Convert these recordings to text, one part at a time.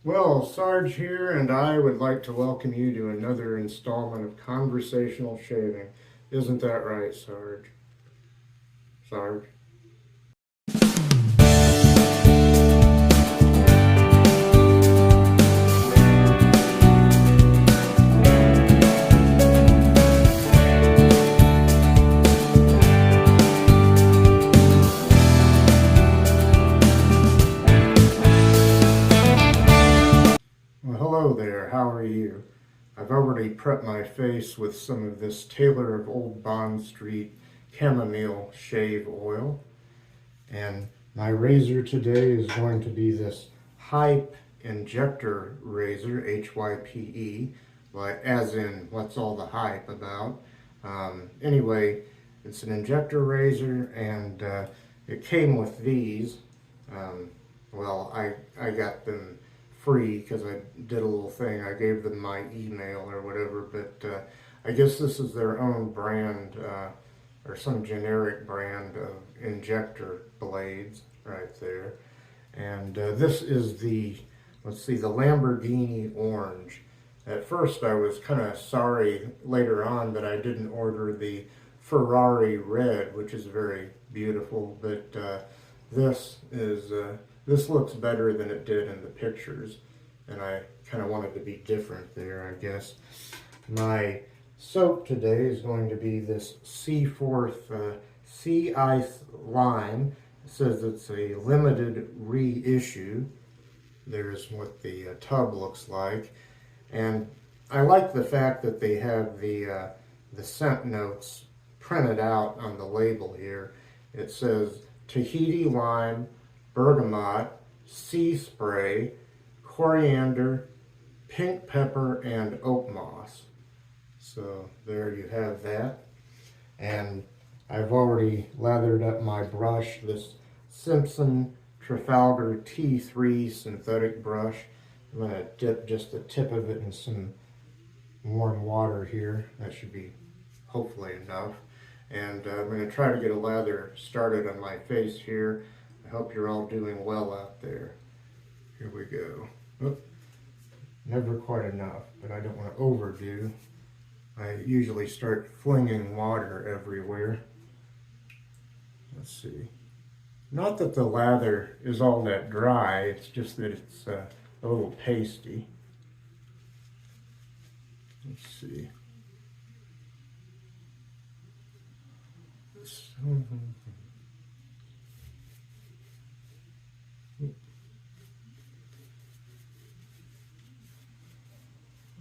Well, Sarge here, and I would like to welcome you to another installment of Conversational Shaving. Isn't that right, Sarge? Sarge? Well, hello there. How are you? I've already prepped my face with some of this Taylor of Old Bond Street chamomile shave oil. And my razor today is going to be this Hype Injector razor, Hype, like as in what's all the hype about. Anyway, it's an injector razor, and it came with these. Um, well, I got them free because I did a little thing. I gave them my email or whatever, but I guess this is their own brand. Or some generic brand of injector blades right there. And this is the, let's see, the Lamborghini Orange. At first I was kind of sorry later on that I didn't order the Ferrari Red, which is very beautiful, but this looks better than it did in the pictures, and I kind of wanted to be different there, I guess. My soap today is going to be this Seaforth Sea Ice Lime. It says it's a limited reissue. There's what the tub looks like, and I like the fact that they have the scent notes printed out on the label here. It says Tahiti lime, bergamot, sea spray, coriander, pink pepper, and oak moss. So there you have that. And I've already lathered up my brush, this Simpson Trafalgar T-3 synthetic brush. I'm going to dip just the tip of it in some warm water here. That should be hopefully enough. And I'm going to try to get a lather started on my face here. I hope you're all doing well out there. Here we go. Oop. Never quite enough, but I don't want to overdo. I usually start flinging water everywhere. Let's see. Not that the lather is all that dry, it's just that it's a little pasty. Let's see.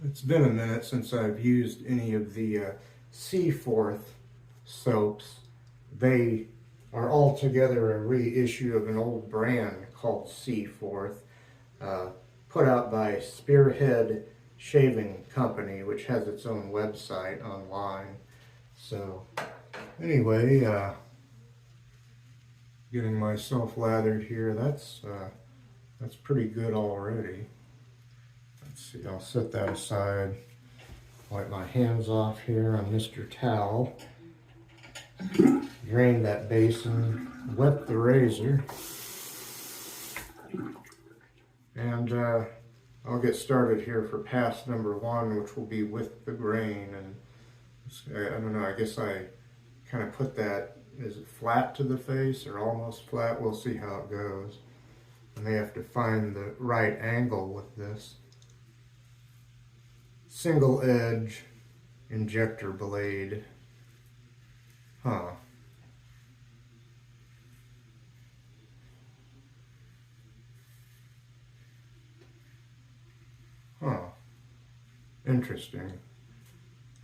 It's been a minute since I've used any of the Seaforth soaps. They are altogether a reissue of an old brand called Seaforth, put out by Spearhead Shaving Company, which has its own website online. So anyway, getting myself lathered here, that's pretty good already. Let's see, I'll set that aside, wipe my hands off here on Mr. Towel, drain that basin, wet the razor, and I'll get started here for pass number 1, which will be with the grain. And I don't know, I guess I kind of put that, is it flat to the face or almost flat? We'll see how it goes. I may have to find the right angle with this. Single edge injector blade. Huh. Interesting.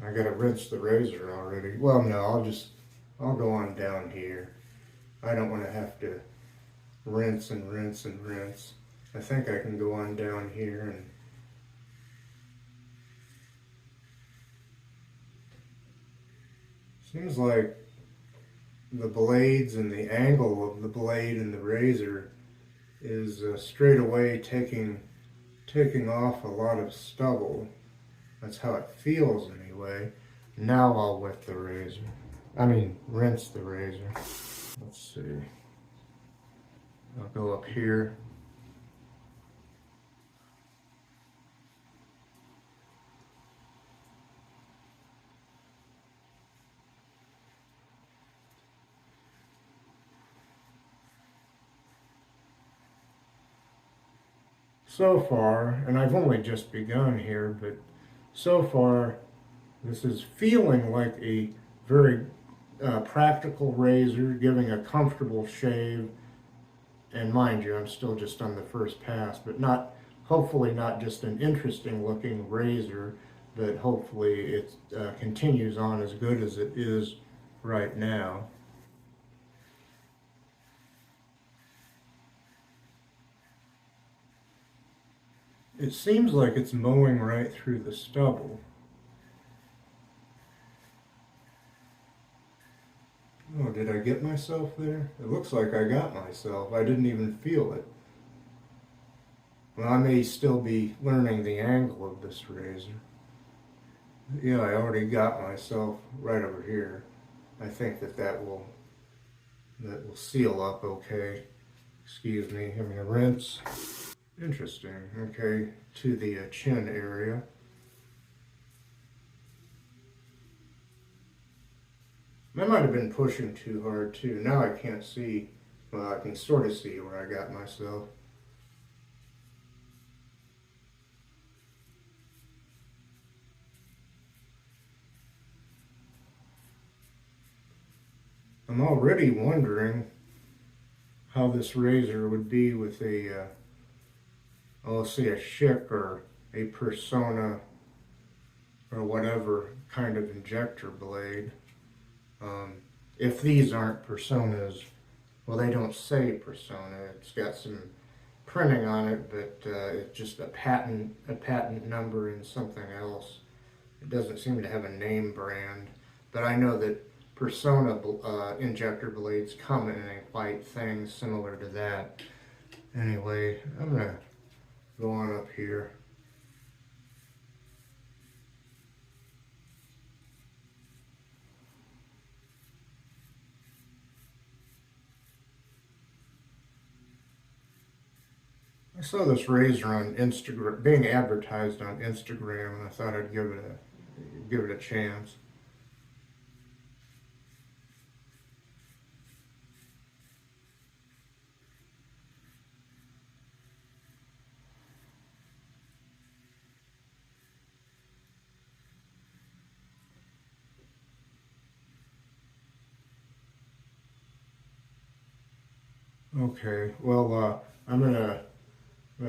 I gotta rinse the razor already. Well, no, I'll go on down here. I don't want to have to rinse and rinse and rinse. I think I can go on down here and seems like the blades and the angle of the blade and the razor is straight away taking off a lot of stubble. That's how it feels anyway. Now I'll wet the razor. Rinse the razor. Let's see. I'll go up here. so far, and I've only just begun here, but so far this is feeling like a very practical razor, giving a comfortable shave. And mind you, I'm still just on the first pass, but not, hopefully not just an interesting looking razor, but hopefully it continues on as good as it is right now. It seems like it's mowing right through the stubble. Oh, did I get myself there? It looks like I got myself. I didn't even feel it. Well, I may still be learning the angle of this razor. Yeah, I already got myself right over here. I think that will seal up okay. Excuse me, I'm gonna rinse. Interesting. Okay, to the chin area. I might have been pushing too hard too. Now I can't see. Well, I can sort of see where I got myself. I'm already wondering how this razor would be with a, let's say a Schick or a Personna or whatever kind of injector blade. If these aren't Personas, well, they don't say Personna. It's got some printing on it, but it's just a patent number and something else. It doesn't seem to have a name brand, but I know that Personna injector blades come in a white thing similar to that. Anyway, I'm gonna go on up here. I saw this razor on Instagram, being advertised on Instagram, and I thought I'd give it a chance. Okay, well, I'm gonna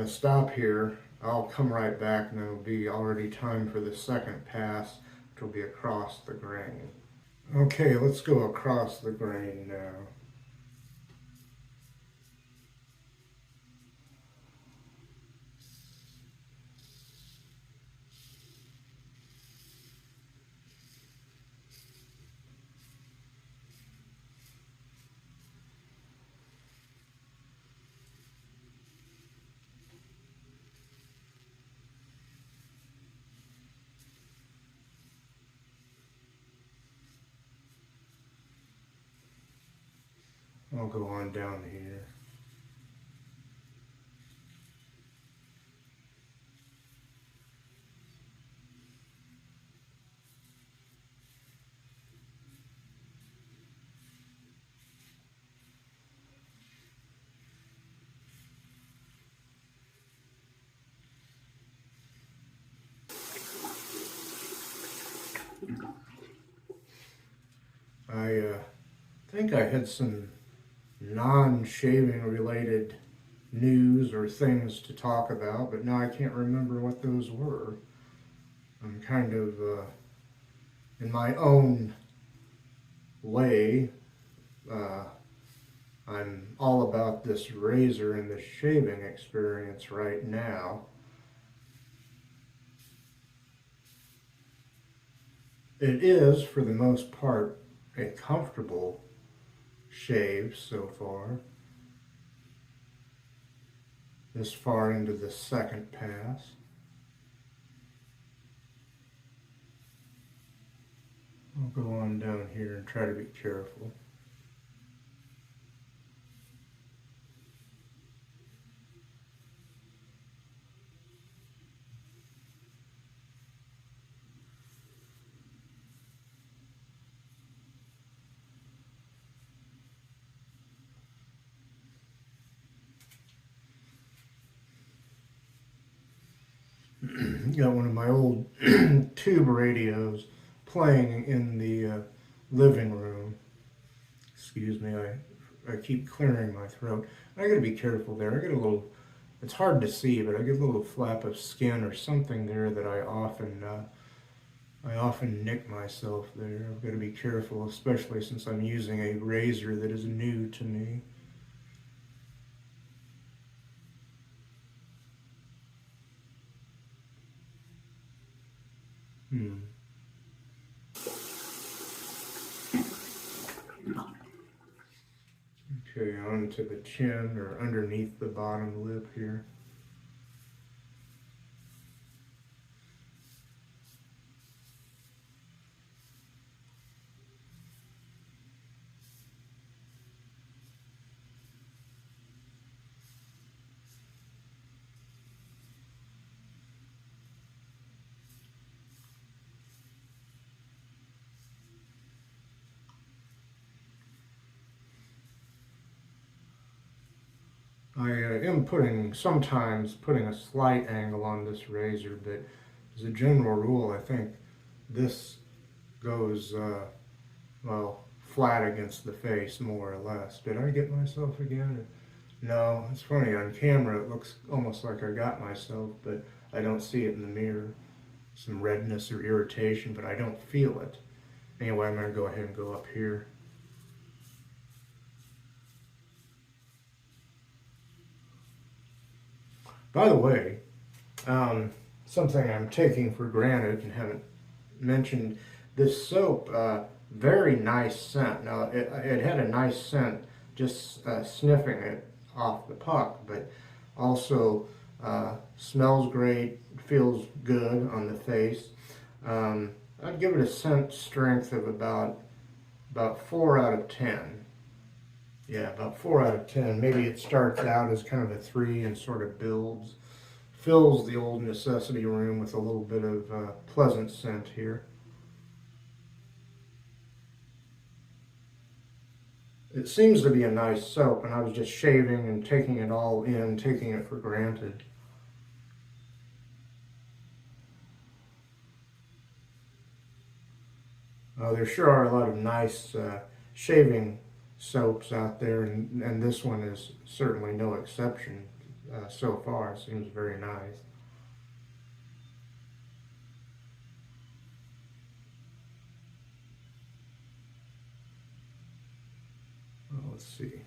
stop here. I'll come right back, and it'll be already time for the second pass, which will be across the grain. Okay, let's go across the grain now. I'll go on down here. I think I had some non-shaving related news or things to talk about, but now I can't remember what those were. I'm kind of, in my own way, I'm all about this razor and this shaving experience right now. It is, for the most part, a comfortable shave so far. This far into the second pass. I'll go on down here and try to be careful. got one of my old tube radios playing in the living room. Excuse me, I keep clearing my throat. I gotta be careful there. I get a little, it's hard to see, but I get a little flap of skin or something there that I often nick myself there. I've got to be careful, especially since I'm using a razor that is new to me. Okay, onto the chin or underneath the bottom lip here. I am sometimes putting a slight angle on this razor, but as a general rule, I think this goes, well, flat against the face, more or less. Did I get myself again? No, it's funny, on camera it looks almost like I got myself, but I don't see it in the mirror. Some redness or irritation, but I don't feel it. Anyway, I'm going to go ahead and go up here. By the way, something I'm taking for granted and haven't mentioned, this soap, very nice scent. Now, it had a nice scent just sniffing it off the puck, but also smells great, feels good on the face. I'd give it a scent strength of about 4 out of 10. Yeah, about 4 out of 10. Maybe it starts out as kind of a 3 and sort of builds, fills the old necessity room with a little bit of pleasant scent here. It seems to be a nice soap, and I was just shaving and taking it all in, taking it for granted. There sure are a lot of nice shaving soaps out there, and this one is certainly no exception so far. It seems very nice. Well, let's see.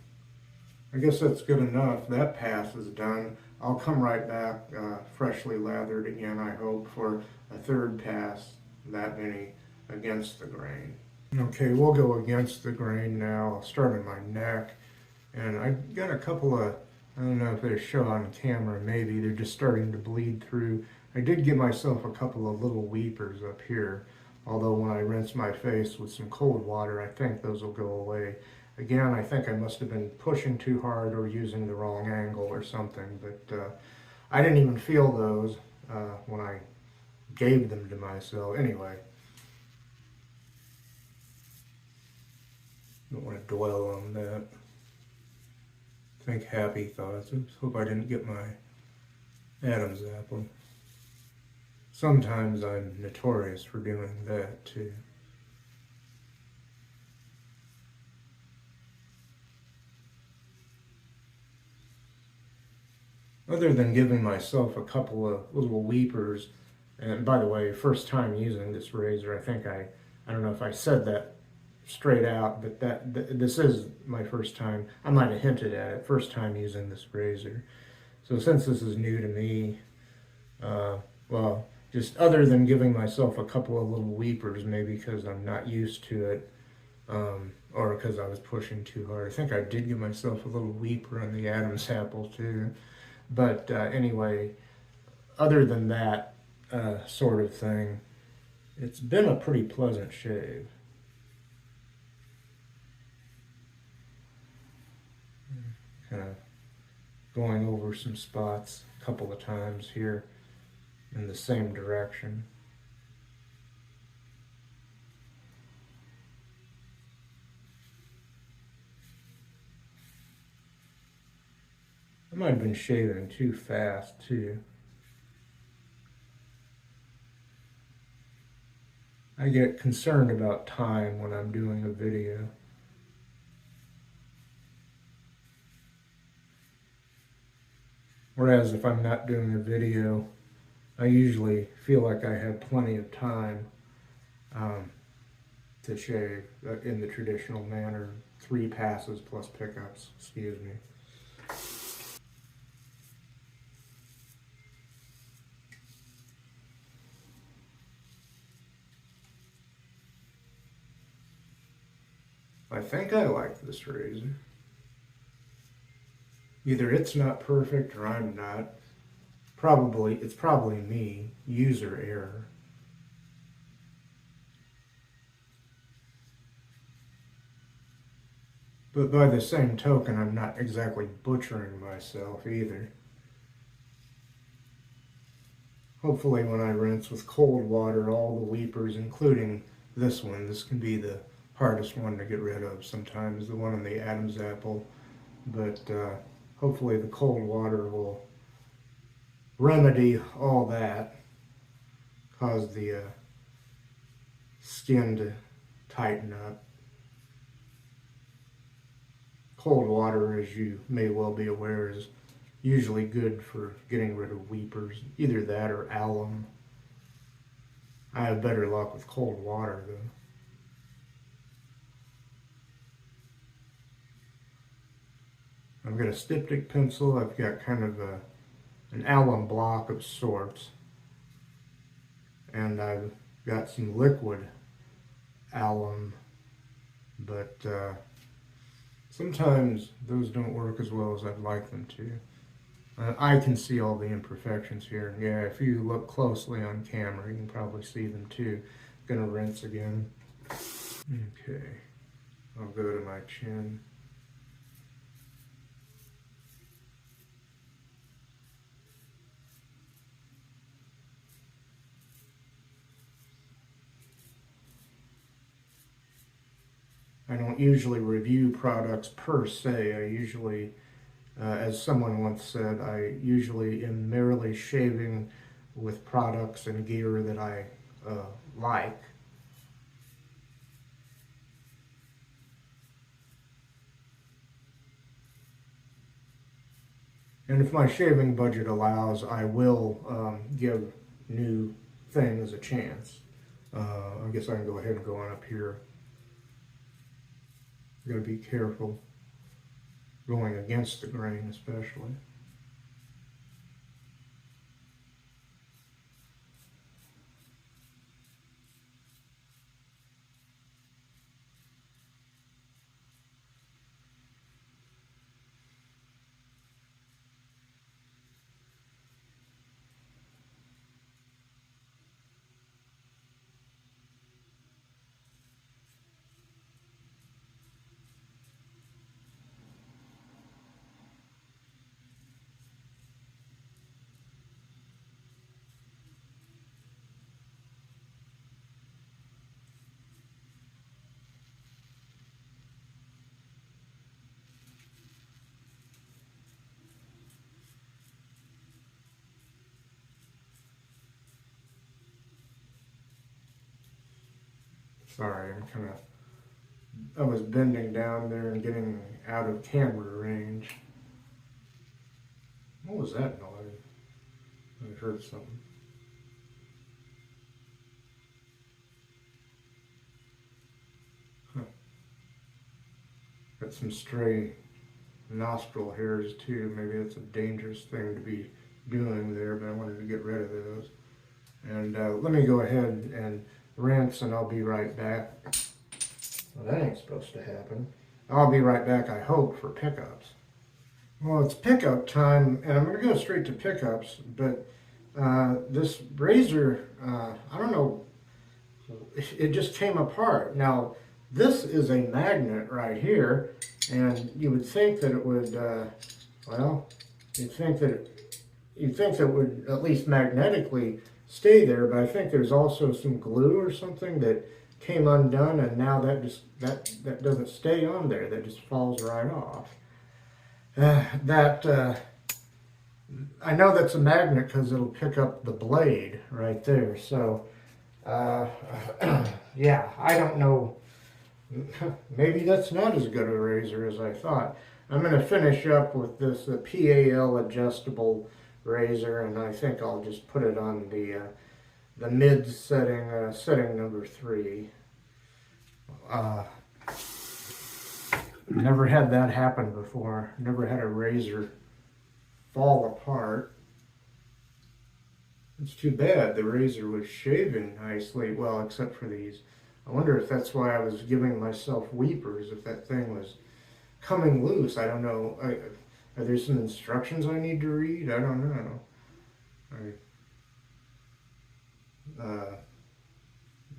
I guess that's good enough. That pass is done. I'll come right back freshly lathered again, I hope, for a third pass, that many against the grain. Okay, we'll go against the grain now. I'll start in my neck. And I got a couple of, I don't know if they show on camera, maybe they're just starting to bleed through. I did give myself a couple of little weepers up here, although when I rinse my face with some cold water, I think those will go away. Again, I think I must have been pushing too hard or using the wrong angle or something, but I didn't even feel those when I gave them to myself. Anyway, don't want to dwell on that. Think happy thoughts. Oops, hope I didn't get my Adam's apple. Sometimes I'm notorious for doing that too. Other than giving myself a couple of little weepers, and by the way, first time using this razor, I don't know if I said that straight out, but this is my first time. I might have hinted at it, first time using this razor. So since this is new to me, well, just other than giving myself a couple of little weepers, maybe because I'm not used to it, or because I was pushing too hard. I think I did give myself a little weeper on the Adam's apple too. But anyway, other than that sort of thing, it's been a pretty pleasant shave. Kind of going over some spots a couple of times here in the same direction. I might have been shaving too fast too. I get concerned about time when I'm doing a video. Whereas if I'm not doing a video, I usually feel like I have plenty of time to shave in the traditional manner. 3 passes plus pickups, excuse me. I think I like this razor. Either it's not perfect or I'm not. It's probably me, user error. But by the same token, I'm not exactly butchering myself either. Hopefully when I rinse with cold water, all the weepers, including this one, this can be the hardest one to get rid of sometimes, the one in the Adam's apple. But hopefully the cold water will remedy all that, cause the skin to tighten up. Cold water, as you may well be aware, is usually good for getting rid of weepers. Either that or alum. I have better luck with cold water though. I've got a styptic pencil. I've got kind of an alum block of sorts. And I've got some liquid alum, but sometimes those don't work as well as I'd like them to. I can see all the imperfections here. Yeah, if you look closely on camera, you can probably see them too. Gonna rinse again. Okay, I'll go to my chin. I don't usually review products per se. I usually, as someone once said, I usually am merely shaving with products and gear that I like. And if my shaving budget allows, I will give new things a chance. I guess I can go ahead and go on up here. You gotta be careful going against the grain, especially. Sorry, I was bending down there and getting out of camera range. What was that noise? I heard something. Huh. Got some stray nostril hairs too. Maybe that's a dangerous thing to be doing there, but I wanted to get rid of those. And let me go ahead and rinse and I'll be right back. Well, that ain't supposed to happen. I'll be right back, I hope, for pickups. Well, it's pickup time, and I'm going to go straight to pickups, but this razor, I don't know, it just came apart. Now, this is a magnet right here, and you would think that it would, well, you'd think that it would at least magnetically stay there, but I think there's also some glue or something that came undone, and now that doesn't stay on there. That just falls right off. I know that's a magnet because it'll pick up the blade right there. So Yeah, I don't know. Maybe that's not as good a razor as I thought. I'm going to finish up with this PAL adjustable razor, and I think I'll just put it on the mid setting, setting number 3. Never had that happen before. Never had a razor fall apart. It's too bad. The razor was shaving nicely, well, except for these. I wonder if that's why I was giving myself weepers, if that thing was coming loose. I don't know. Are there some instructions I need to read? I don't know.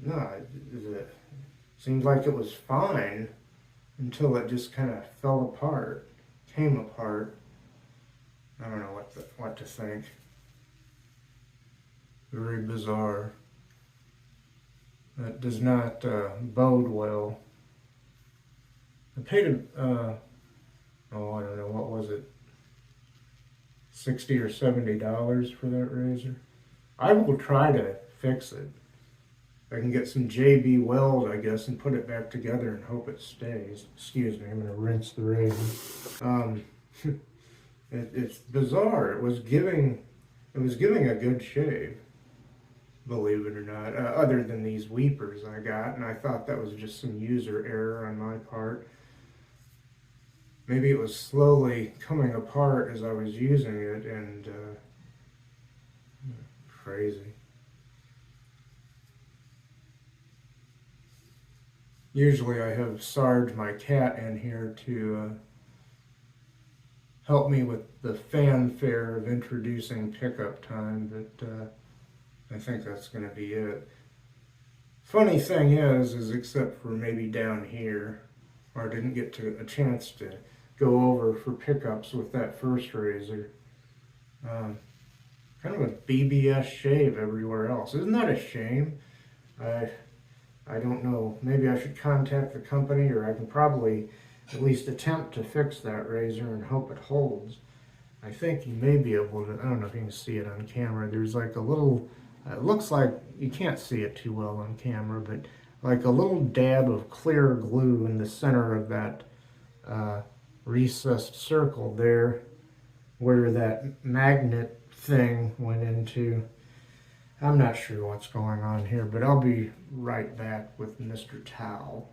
No, it seemed like it was fine until it just kind of fell apart, came apart. I don't know what to think. Very bizarre. That does not bode well. I paid I don't know, what was it? $60 or $70 for that razor. I will try to fix it. I can get some JB Weld, I guess, and put it back together and hope it stays. Excuse me, I'm going to rinse the razor. It's bizarre. It was giving a good shave, believe it or not, other than these weepers I got, and I thought that was just some user error on my part. Maybe it was slowly coming apart as I was using it, and crazy. Usually I have Sarge, my cat, in here to help me with the fanfare of introducing pickup time, but I think that's going to be it. Funny thing is except for maybe down here, where I didn't get a chance to go over for pickups with that first razor, kind of a BBS shave everywhere else. Isn't that a shame? I don't know. Maybe I should contact the company, or I can probably at least attempt to fix that razor and hope it holds. I think you may be able to, I don't know if you can see it on camera, there's like a little, it looks like, you can't see it too well on camera, but like a little dab of clear glue in the center of that recessed circle there, where that magnet thing went into. I'm not sure what's going on here, but I'll be right back with Mr. Towel.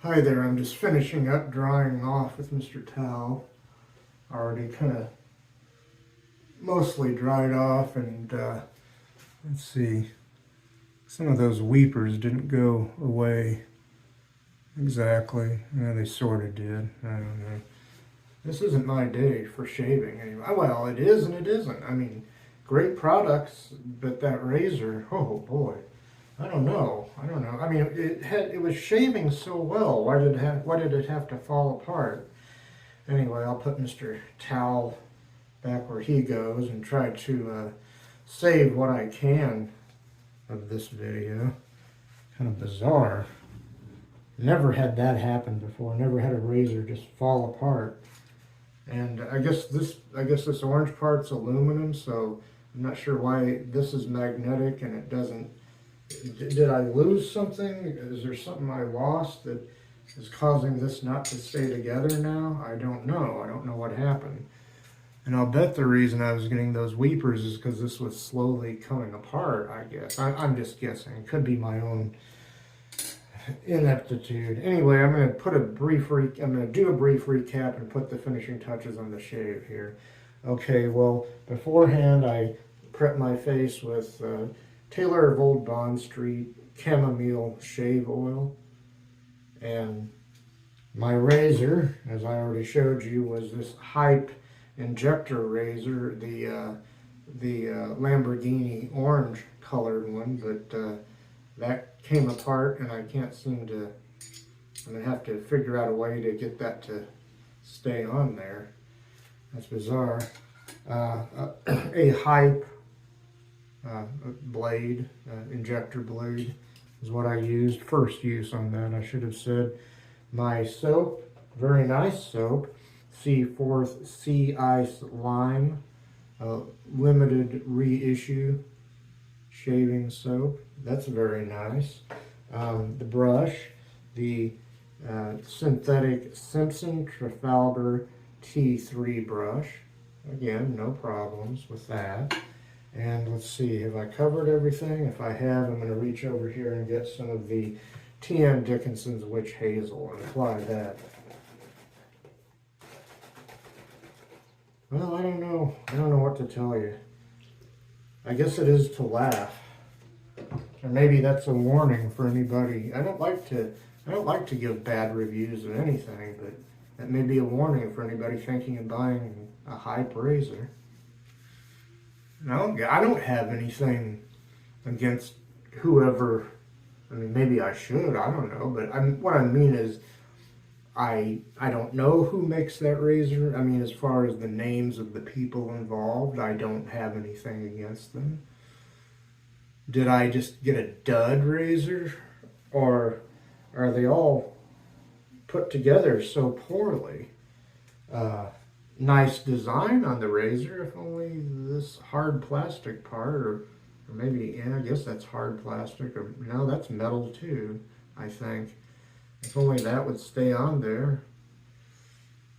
Hi there, I'm just finishing up drying off with Mr. Towel. Already kind of mostly dried off, and let's see, some of those weepers didn't go away exactly. Yeah, they sort of did. I don't know. This isn't my day for shaving anyway. Well, it is and it isn't. I mean, great products, but that razor, oh boy, I don't know. I mean, it was shaving so well. Why did it have to fall apart? Anyway, I'll put Mr. Towel back where he goes and try to save what I can of this video. Kind of bizarre. Never had that happen before. Never had a razor just fall apart. And I guess this orange part's aluminum, so I'm not sure why this is magnetic and it doesn't. Did I lose something? Is there something I lost that is causing this not to stay together now? I don't know. I don't know what happened. And I'll bet the reason I was getting those weepers is because this was slowly coming apart, I guess. I'm just guessing. It could be my own ineptitude. Anyway, I'm going to do a brief recap and put the finishing touches on the shave here. Okay, well, beforehand I prepped my face with Taylor of Old Bond Street Chamomile Shave Oil. And my razor, as I already showed you, was this Hype Injector razor, the Lamborghini orange colored one, but that came apart and I can't seem to, I'm going to have to figure out a way to get that to stay on there. That's bizarre. A Hype blade, injector blade is what I used. First use on that, I should have said. My soap, very nice soap, Seaforth Sea Ice Lime, limited reissue shaving soap. That's very nice. The brush, the synthetic Simpson Trafalgar T3 brush. Again, no problems with that. And let's see, have I covered everything? If I have, I'm going to reach over here and get some of the Dickinson's Witch Hazel and apply that. Well, I don't know. I don't know what to tell you. I guess it is to laugh. Or maybe that's a warning for anybody. I don't like to give bad reviews of anything, but that may be a warning for anybody thinking of buying a hype razor. I don't have anything against whoever. I mean, maybe I should. I don't know. But what I mean is, I don't know who makes that razor. I mean, as far as the names of the people involved, I don't have anything against them. Did I just get a dud razor? Or are they all put together so poorly? Nice design on the razor, if only this hard plastic part, or maybe, yeah, I guess that's hard plastic, or no, that's metal too, I think. If only that would stay on there.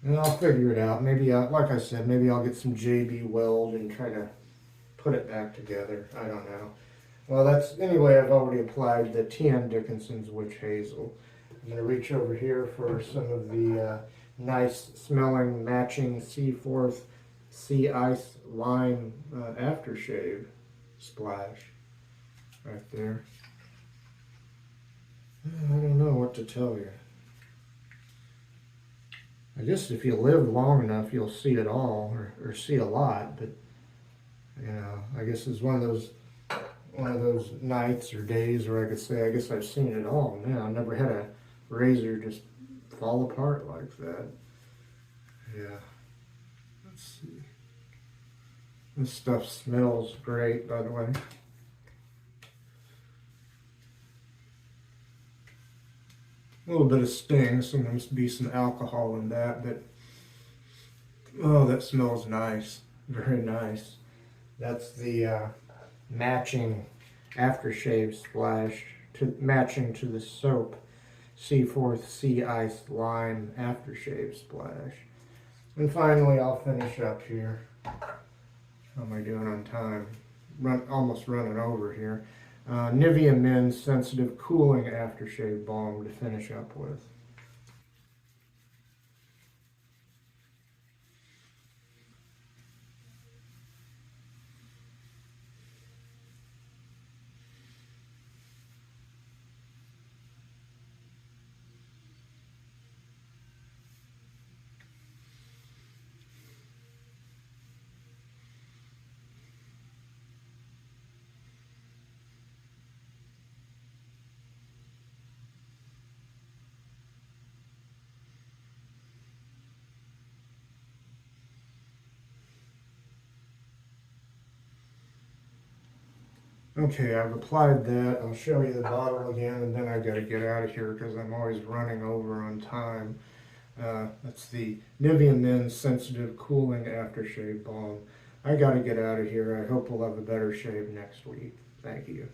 And I'll figure it out. Maybe, like I said, maybe I'll get some JB Weld and try to put it back together. I don't know. Well, anyway, I've already applied the Dickinson's Witch Hazel. I'm going to reach over here for some of the nice smelling matching Seaforth Sea Ice Lime Aftershave splash right there. I don't know what to tell you. I guess if you live long enough, you'll see it all, or see a lot. But you know, I guess it's one of those nights or days where I could say, I guess I've seen it all now. I never had a razor just fall apart like that. Yeah. Let's see. This stuff smells great, by the way. A little bit of sting, sometimes be some alcohol in that, but oh, that smells nice. Very nice. That's the matching aftershave splash matching to the soap Seaforth Sea Ice Lime aftershave splash. And finally, I'll finish up here. How am I doing on time? Almost running over here. Nivea Men Sensitive Cooling aftershave balm to finish up with. Okay, I've applied that. I'll show you the bottle again, and then I've got to get out of here because I'm always running over on time. That's the Nivea Men Sensitive Cooling Aftershave Balm. I got to get out of here. I hope we'll have a better shave next week. Thank you.